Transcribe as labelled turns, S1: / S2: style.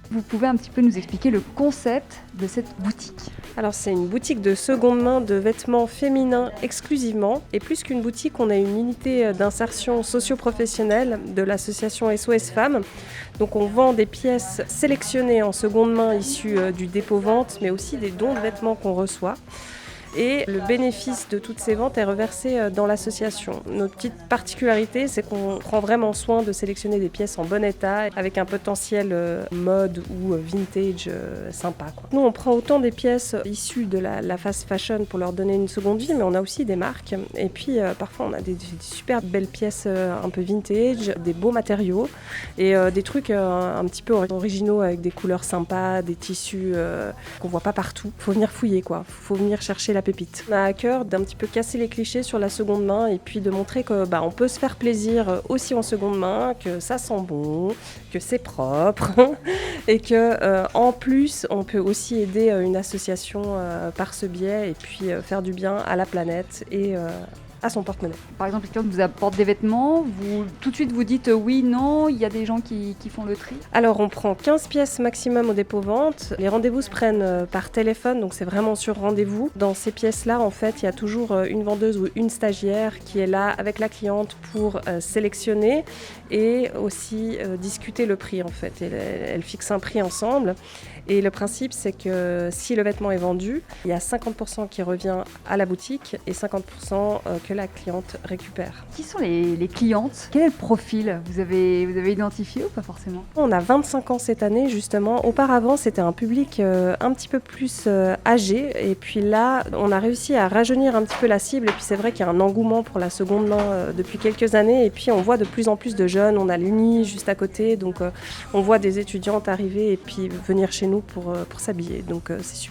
S1: Vous pouvez un petit peu nous expliquer le concept de cette boutique?
S2: Alors c'est une boutique de seconde main de vêtements féminins exclusivement. Et plus qu'une boutique, on a une unité d'insertion socio-professionnelle de l'association SOS Femmes. Donc on vend des pièces sélectionnées en seconde main issues du dépôt-vente, mais aussi des dons de vêtements qu'on reçoit. Et le bénéfice de toutes ces ventes est reversé dans l'association. Notre petite particularité, c'est qu'on prend vraiment soin de sélectionner des pièces en bon état, avec un potentiel mode ou vintage sympa, quoi. Nous, on prend autant des pièces issues de la fast fashion pour leur donner une seconde vie, mais on a aussi des marques. Et puis, parfois, on a des super belles pièces un peu vintage, des beaux matériaux et des trucs un petit peu originaux avec des couleurs sympas, des tissus qu'on voit pas partout. Faut venir fouiller, quoi. Faut venir chercher la pépite. On a à cœur d'un petit peu casser les clichés sur la seconde main et puis de montrer que on peut se faire plaisir aussi en seconde main, que ça sent bon, que c'est propre et que en plus on peut aussi aider une association par ce biais et puis faire du bien à la planète et à son porte-monnaie.
S1: Par exemple, quelqu'un vous apporte des vêtements, vous tout de suite vous dites oui, non, il y a des gens qui font le tri.
S2: Alors on prend 15 pièces maximum au dépôt-vente. Les rendez-vous se prennent par téléphone, donc c'est vraiment sur rendez-vous. Dans ces pièces-là, en fait, il y a toujours une vendeuse ou une stagiaire qui est là avec la cliente pour sélectionner et aussi discuter le prix, en fait. Elle fixe un prix ensemble. Et le principe, c'est que si le vêtement est vendu, il y a 50% qui revient à la boutique et 50% que la cliente récupère.
S1: Qui sont les clientes? Quel est le profil? Vous avez identifié ou pas forcément?
S2: On a 25 ans cette année, justement. Auparavant, c'était un public un petit peu plus âgé. Et puis là, on a réussi à rajeunir un petit peu la cible. Et puis c'est vrai qu'il y a un engouement pour la seconde main depuis quelques années. Et puis on voit de plus en plus de jeunes. On a l'Uni juste à côté. Donc on voit des étudiantes arriver et puis venir chez nous pour s'habiller. Donc c'est super.